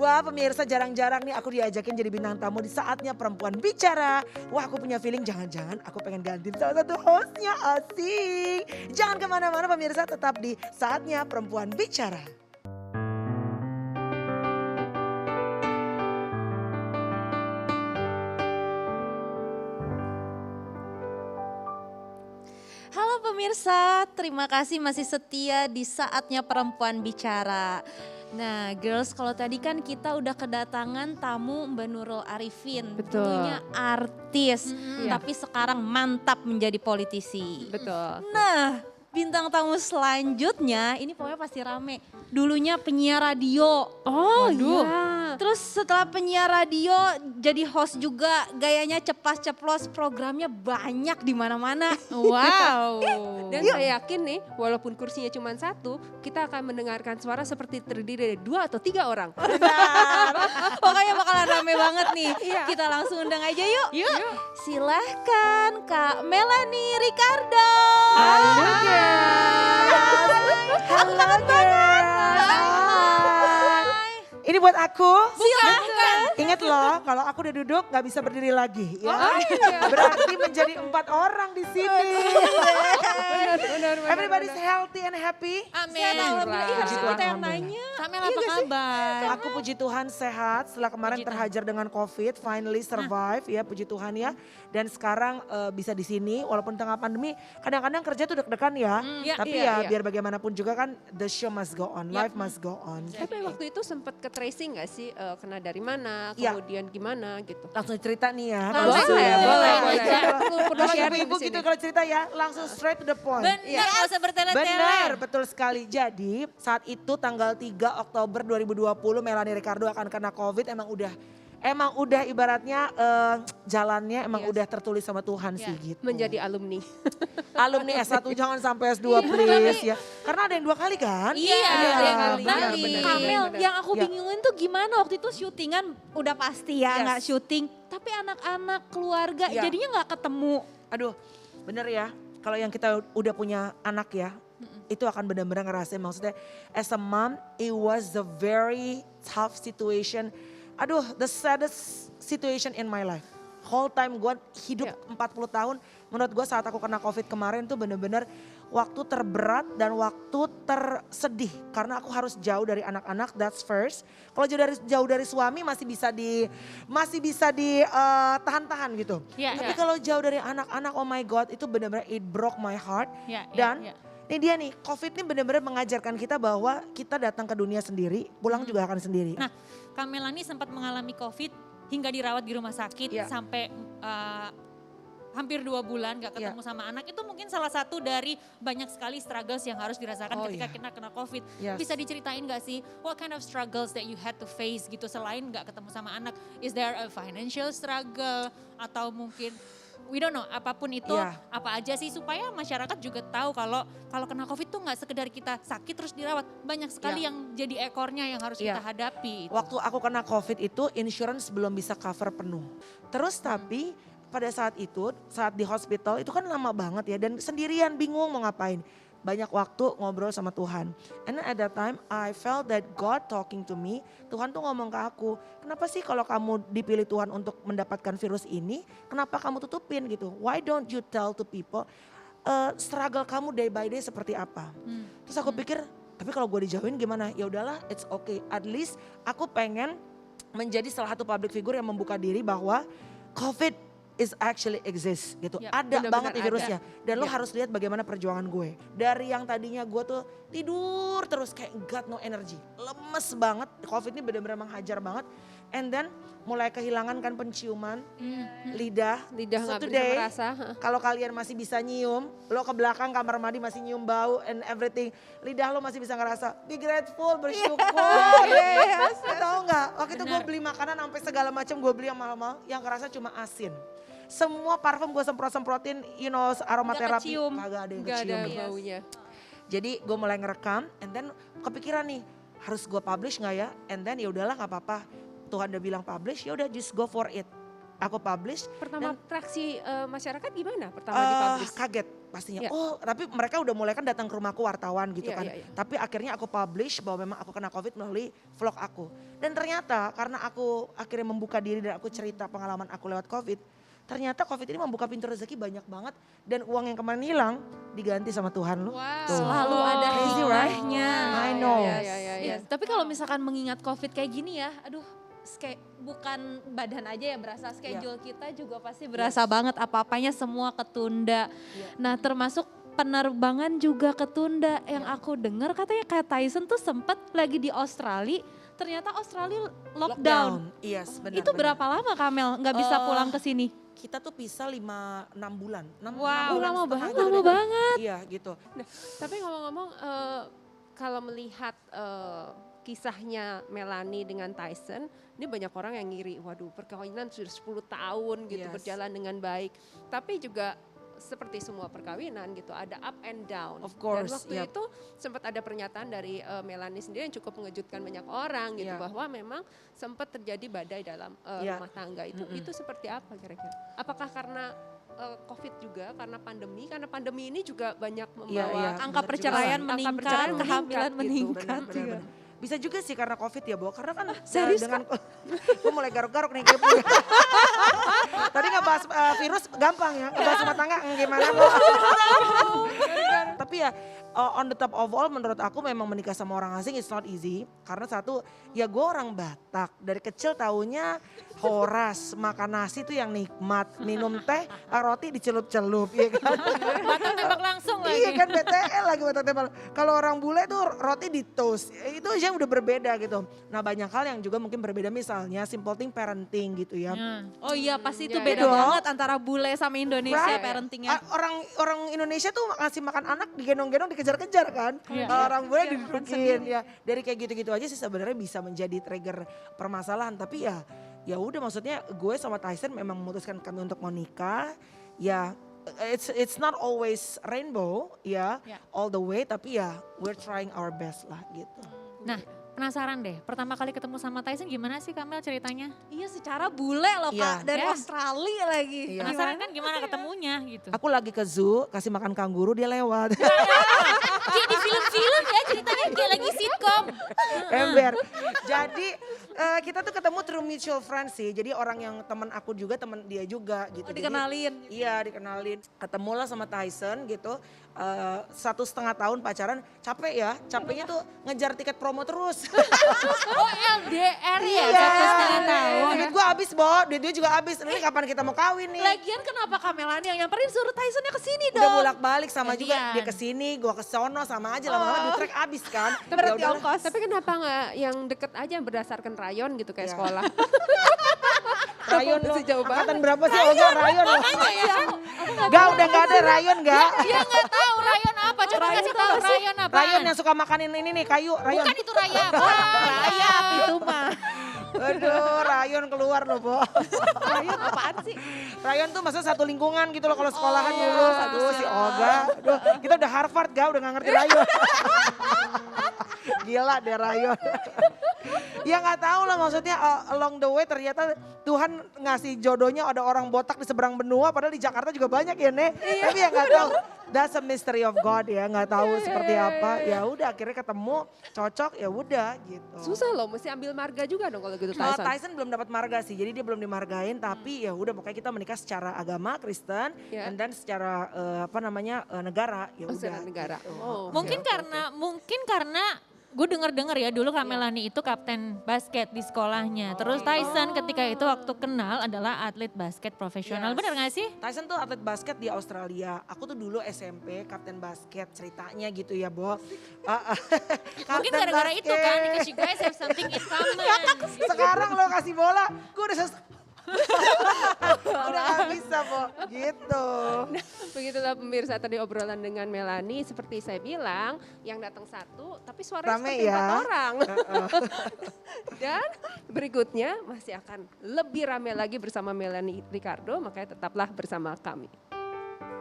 Wah pemirsa jarang-jarang nih aku diajakin jadi bintang tamu di saatnya perempuan bicara. Wah aku punya feeling jangan-jangan aku pengen gantiin salah satu hostnya, asik. Jangan kemana-mana pemirsa, tetap di saatnya perempuan bicara. Halo pemirsa, terima kasih masih setia di saatnya perempuan bicara. Nah girls, kalau tadi kan kita udah kedatangan tamu Mbak Nurul Arifin. Betul. Tentunya artis, tapi sekarang mantap menjadi politisi. Betul. Nah bintang tamu selanjutnya ini pokoknya pasti rame. Dulunya penyiar radio. Oh Waduh. iya. Terus setelah penyiar radio jadi host juga, gayanya ceplas-ceplos, programnya banyak di mana-mana. Wow. Dan saya yakin nih, walaupun kursinya cuma satu, kita akan mendengarkan suara seperti terdiri dari 2 atau 3 orang. Benar. Pokoknya bakalan rame banget nih. Iya. Kita langsung undang aja yuk. Yuk. Silahkan Kak Melanie Ricardo. Halo guys. Halo guys. Ini buat aku. Silahkan. Ingat loh, kalau aku udah duduk nggak bisa berdiri lagi. Ya. iya. Berarti menjadi 4 orang di sini. Benar. Everybody's healthy and happy. Amin. Alhamdulillah. Ih, harus Puji kita Tuhan, yang nanya. Kamel apa kabar? Aku puji Tuhan sehat setelah kemarin Puji Tuhan. terhajar dengan COVID, finally survive ya puji Tuhan ya. Dan sekarang bisa di sini walaupun tengah pandemi kadang-kadang kerja tuh deg-degan ya. Iya, Tapi iya. biar bagaimanapun juga kan the show must go on, life must go on. Tapi waktu itu sempat ke tracing gak sih, kena dari mana, Iya. kemudian gimana gitu. Langsung cerita nih ya. Boleh, Langsung. boleh. Kalau sharing ibu-ibu di sini. gitu kalau cerita ya langsung straight to the point. Benar, nggak usah bertele-tele. Benar, betul sekali. Jadi saat itu tanggal 3 Oktober 2020 Melanie Ricardo akan kena COVID. Emang udah ibaratnya jalannya emang Yes. udah tertulis sama Tuhan sih gitu. Menjadi alumni. Alumni S1 jangan sampai S2 please ya. Karena ada yang 2 kali kan? Iya, ada yang kali. benar, Tapi benar. Kamel, Benar. yang aku Ya. bingungin tuh gimana waktu itu syutingan udah pasti ya Yes. nggak syuting. Tapi anak-anak keluarga Ya. jadinya nggak ketemu. Aduh bener ya, kalau yang kita udah punya anak ya, itu akan benar-benar ngerasain maksudnya as a mom, it was a very tough situation. Aduh, the saddest situation in my life. Whole time gue hidup 40 tahun, menurut gue saat aku kena COVID kemarin tuh bener-bener waktu terberat dan waktu tersedih. Karena aku harus jauh dari anak-anak, that's first. Kalau jauh dari suami masih bisa ditahan-tahan gitu. Iya, Tapi iya. kalau jauh dari anak-anak, oh my God, itu benar-benar it broke my heart. Ya, Dan ya. ini dia nih, COVID ini benar-benar mengajarkan kita bahwa kita datang ke dunia sendiri, pulang juga akan sendiri. Nah, Kak Melanie sempat mengalami COVID hingga dirawat di rumah sakit Iya. sampai hampir 2 bulan gak ketemu sama anak. Itu mungkin salah satu dari banyak sekali struggles yang harus dirasakan Oh, ketika iya. kita kena COVID. Yes. Bisa diceritain gak sih what kind of struggles that you had to face gitu selain gak ketemu sama anak? Is there a financial struggle atau mungkin we don't know, apapun itu Iya. apa aja sih supaya masyarakat juga tahu kalau kena COVID tuh nggak sekedar kita sakit terus dirawat, banyak sekali Iya. yang jadi ekornya yang harus Iya. kita hadapi. Itu. Waktu aku kena COVID itu insurance belum bisa cover penuh. Terus tapi pada saat itu, saat di hospital itu kan lama banget ya dan sendirian bingung mau ngapain. Banyak waktu ngobrol sama Tuhan. And then at that time I felt that God talking to me. Tuhan tuh ngomong ke aku, kenapa sih kalau kamu dipilih Tuhan untuk mendapatkan virus ini, kenapa kamu tutupin gitu? Why don't you tell to people struggle kamu day by day seperti apa? Terus aku pikir, tapi kalau gue dijauhin gimana? Ya udahlah, it's okay. At least aku pengen menjadi salah satu public figure yang membuka diri bahwa COVID is actually exist gitu. Ya, ada benar-benar banget nih ada. virusnya. Dan lo Ya. harus lihat bagaimana perjuangan gue. Dari yang tadinya gue tuh tidur terus kayak got no energy. Lemes banget. COVID ini benar-benar menghajar banget. And then mulai kehilangan kan penciuman, lidah. Lidah So nggak bisa today, merasa. kalau kalian masih bisa nyium, lo ke belakang kamar mandi masih nyium bau and everything. Lidah lo masih bisa ngerasa, be grateful, bersyukur. Yes. Tahu nggak? Waktu itu gue beli makanan sampai segala macam gue beli yang mahal-mahal, yang kerasa cuma asin. Semua parfum gue semprot-semprotin, you know, aromaterapi. kecium. Kagak ada yang Nggak ada kecium. baunya. Jadi gue mulai ngerekam, and then kepikiran nih, harus gue publish nggak ya? And then ya udahlah nggak apa-apa. Tuhan udah bilang publish, ya udah just go for it. Aku publish. Pertama reaksi masyarakat gimana pertama Eh, dipublish? kaget. pastinya. Iya. Oh, tapi mereka udah mulai kan datang ke rumahku wartawan gitu Iya, kan. iya, iya. Tapi akhirnya aku publish bahwa memang aku kena COVID melalui vlog aku. Dan ternyata karena aku akhirnya membuka diri dan aku cerita pengalaman aku lewat COVID, ternyata COVID ini membuka pintu rezeki banyak banget dan uang yang kemarin hilang diganti sama Tuhan loh. Wow. Tuh. Selalu ada Crazy, right? hikmahnya. I know. Iya, tapi kalau misalkan mengingat COVID kayak gini ya, aduh, bukan badan aja ya berasa, schedule kita juga pasti berasa banget, apa-apanya semua ketunda. Nah, termasuk penerbangan juga ketunda. Yang aku dengar katanya kayak Tyson tuh sempet lagi di Australia, ternyata Australia lockdown. Yes, benar. Itu berapa lama Kamel nggak bisa pulang ke sini? Kita tuh pisah 5-6 bulan. 6 Wow, bulan lama setengah banget, gitu lama deh. banget. Iya gitu. Tapi ngomong-ngomong, kalau melihat kisahnya Melanie dengan Tyson, ini banyak orang yang ngiri, waduh perkawinan sudah 10 tahun gitu Yes. berjalan dengan baik. Tapi juga seperti semua perkawinan gitu, ada up and down. Of course, Dan waktu yep. itu sempat ada pernyataan dari Melanie sendiri yang cukup mengejutkan banyak orang gitu, Yeah. bahwa memang sempat terjadi badai dalam Yeah. rumah tangga itu. Mm-mm. Itu seperti apa kira-kira? Apakah karena COVID juga, karena pandemi ini juga banyak membawa iya. Angka bener perceraian juga. Angka meningkat, perceraian kehamilan meningkat gitu. meningkat. Benar-benar. Bisa juga sih karena COVID ya, Bo. Karena kan serius, dengan gue mulai garuk-garuk nih kepo ya. Tadi ngebahas virus gampang ya, ngebahas rumah tangga gimana, Bo. Tapi ya on the top of all menurut aku memang menikah sama orang asing it's not easy. Karena satu, ya gue orang Batak. Dari kecil taunya horas, makan nasi tuh yang nikmat. Minum teh, roti dicelup-celup. Iya kan? Batak tembak langsung lagi. Iya kan BTL lagi Batak tembak. Kalau orang bule tuh roti di toast. Itu aja udah berbeda gitu. Nah banyak hal yang juga mungkin berbeda misalnya simple thing parenting gitu ya. Nah, Oh iya pasti itu Ya, beda ya. banget antara bule sama Indonesia Right. parentingnya. Orang Indonesia tuh ngasih makan anak digendong-gendong dikejar-kejar kan. Iya. Kalau orang bule Iya, didudukin ya. Dari kayak gitu-gitu aja sih sebenarnya bisa menjadi trigger permasalahan. Tapi ya udah maksudnya gue sama Tyson memang memutuskan kami untuk mau nikah. Ya it's not always rainbow ya Ya. all the way tapi ya we're trying our best lah gitu. nah penasaran deh, pertama kali ketemu sama Tyson gimana sih Kamel ceritanya? Iya secara bule loh Iya. Kak, dari Ya. Australia lagi. Iya. Penasaran kan gimana ketemunya gitu. Aku lagi ke zoo kasih makan kanguru dia lewat. Kayak di film-film ya ceritanya kayak lagi sitkom. Ember. Jadi kita tuh ketemu through mutual friends sih. Jadi orang yang teman aku juga teman dia juga gitu. Oh, Jadi, dikenalin. iya dikenalin. Ketemulah sama Tyson gitu. 1,5 tahun pacaran. Capek ya. Capeknya tuh ngejar tiket promo terus. Oh LDR ya, Iya. 1,5 tahun. Duit gua habis Bo. Duit dia juga habis. Ini kapan kita mau kawin nih? Lagian kenapa Kamelan yang nyamperin suruh Tysonnya ke sini Udah dong? bolak-balik sama juga Gantian. dia ke sini, gua ke sono sama aja lama-lama duit trek habis kan. Berarti Ya udahlah. ongkos. Tapi kenapa nggak yang deket aja berdasarkan rayon gitu kayak Iya. sekolah? Rayon lo, Masih jauh angkatan berapa sih Olga rayon lo? Ya, Gak udah gak ada rayon gak? dia nggak tahu rayon apa, coba kasih tahu rayon apa. Rayon yang suka makanin ini nih kayu, rayon. Bukan itu rayap. Rayap Itu mah. Aduh rayon keluar loh Bo. Rayon apaan sih? Rayon tuh maksudnya satu lingkungan gitu loh kalau sekolahan iya, dulu. satu Aduh si Olga, aduh kita udah Harvard gak udah gak ngerti rayon. Gila deh rayon. Ya nggak tahu lah maksudnya along the way ternyata Tuhan ngasih jodohnya ada orang botak di seberang benua padahal di Jakarta juga banyak ya Nek. Tapi ya nggak tahu. That's a mystery of God ya nggak tahu seperti apa. Ya udah akhirnya ketemu cocok ya udah gitu. Susah loh, mesti ambil marga juga dong kalau gitu Kalau Tyson. Tyson belum dapat marga sih, jadi dia belum dimargain. Tapi ya udah pokoknya kita menikah secara agama Kristen, Ya. dan secara negara. Ya Oh, udah. secara negara. gitu. Oh, Mungkin karena gue denger ya dulu Kak Melanie itu kapten basket di sekolahnya. Terus Tyson ketika itu waktu kenal adalah atlet basket profesional. Yes. Bener gak sih? Tyson tuh atlet basket di Australia. Aku tuh dulu SMP kapten basket ceritanya gitu ya, Bo. Mungkin Kapten gara-gara itu kan, basket. because you guys have something in common. Sekarang lo kasih bola, gue udah udah gak bisa, Bo. Gitu. Begitulah pemirsa tadi obrolan dengan Melanie. Seperti saya bilang, yang datang satu tapi suaranya Rame seperti ya. 4 orang. Dan berikutnya masih akan lebih rame lagi bersama Melanie Ricardo, makanya tetaplah bersama kami.